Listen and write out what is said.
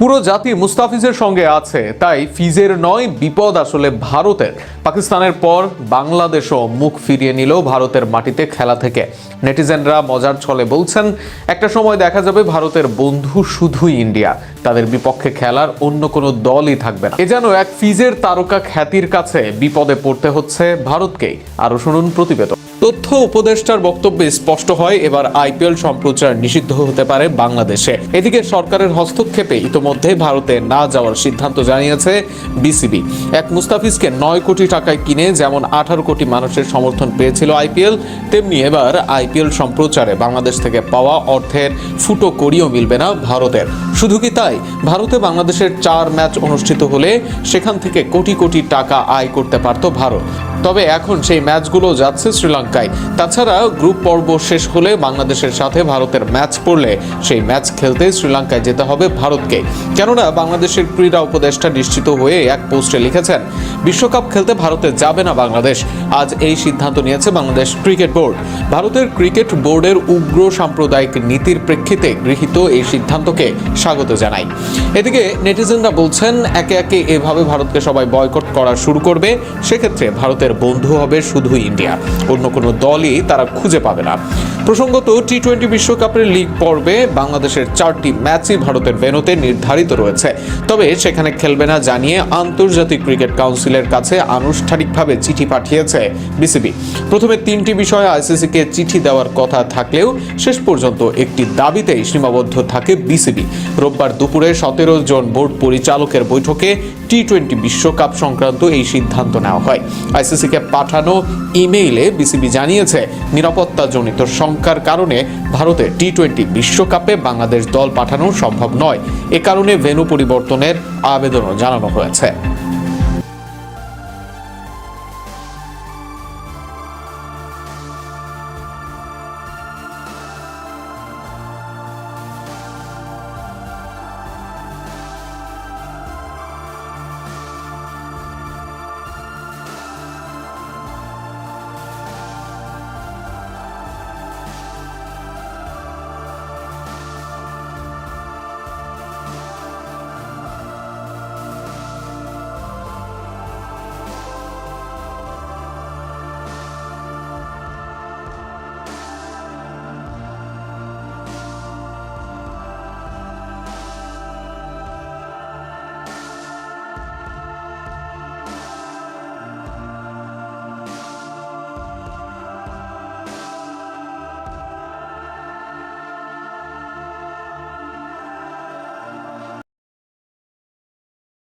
পুরো জাতি মুস্তাফিজের সঙ্গে আছে, তাই ফিজের নয় বিপদ আসলে ভারতের। পাকিস্তানের পর বাংলাদেশও মুখ ফিরিয়ে নিল ভারতের মাটিতে খেলা থেকে। নেটিজেনরা মজার ছলে বলছেন, একটা সময় দেখা যাবে ভারতের বন্ধু শুধুই ইন্ডিয়া, তাদের বিপক্ষে খেলার অন্য কোনো দলই থাকবে না। এ যেন এক ফিজের তারকা খ্যাতির কাছে বিপদে পড়তে হচ্ছে ভারতকেই। আরো শুনুন প্রতিবেদন। তথ্য উপদেষ্টার বক্তব্যে স্পষ্ট হয়, এবার আইপিএল সম্প্রচার নিষিদ্ধ হতে পারে বাংলাদেশে। এদিকে সরকারের হস্তক্ষেপে ইতোমধ্যে ভারতে না যাওয়ার সিদ্ধান্ত জানিয়েছে বিসিবি। এক মুস্তাফিজকে 9 কোটি টাকায় কিনে যেমন 18 কোটি মানুষের সমর্থন পেয়েছিল আইপিএল, তেমনি এবার আইপিএল সম্প্রচারে বাংলাদেশ থেকে পাওয়া অর্থের ফুটো কড়িও মিলবে না ভারতের। শুধু কি তাই, ভারতে বাংলাদেশের 4 ম্যাচ অনুষ্ঠিত হলে সেখান থেকে কোটি কোটি টাকা আয় করতে পারত ভারত। তবে এখন সেই ম্যাচগুলো যাচ্ছে শ্রীলঙ্কায়। তাছাড়া গ্রুপ পর্ব শেষ হলে বাংলাদেশের সাথে ভারতের ম্যাচ পড়লে সেই ম্যাচ খেলতে শ্রীলঙ্কায় যেতে হবে ভারতকে। কেননা বাংলাদেশের ক্রীড়া উপদেষ্টা নিশ্চিত হয়ে এক পোস্টে লিখেছেন, বিশ্বকাপ খেলতে ভারতে যাবে না বাংলাদেশ। আজ এই সিদ্ধান্ত নিয়েছে বাংলাদেশ ক্রিকেট বোর্ড। ভারতের ক্রিকেট বোর্ডের উগ্র সাম্প্রদায়িক নীতির প্রেক্ষিতে গৃহীত এই সিদ্ধান্তকে স্বাগত জানাই। এদিকে নেটিজেনরা বলছেন, একে একে এভাবে ভারতকে সবাই বয়কট করা শুরু করবে। সেক্ষেত্রে ভারতের বন্ধু হবে শুধু ইন্ডিয়া, অন্য কোনো দলই তারা খুঁজে পাবে না। প্রসঙ্গত, টি-20 বিশ্বকাপের লিগ পর্বে বাংলাদেশের 4টি ম্যাচই ভারতের ভেন্যুতে নির্ধারিত রয়েছে। তবে সেখানে খেলবে না জানিয়ে আন্তর্জাতিক ক্রিকেট কাউন্সিলের কাছে আনুষ্ঠানিকভাবে চিঠি পাঠিয়েছে বিসিবি। প্রথমে 3টি বিষয়ে আইসিসিকে চিঠি দেওয়ার কথা থাকলেও শেষ পর্যন্ত একটি দাবিতেই সীমাবদ্ধ থাকে বিসিবি। রোববার দুপুরে 17 জন বোর্ড পরিচালকের বৈঠকে টি-20 বিশ্বকাপ সংক্রান্ত এই সিদ্ধান্ত নেওয়া হয়। আইসিসিকে পাঠানো ইমেইলে বিসিবি জানিয়েছে, নিরাপত্তাজনিত শঙ্কার কারণে ভারতে টি-20 বিশ্বকাপে বাংলাদেশ দল পাঠানো সম্ভব নয়। এ কারণে ভেন্যু পরিবর্তনের আবেদনও জানানো হয়েছে।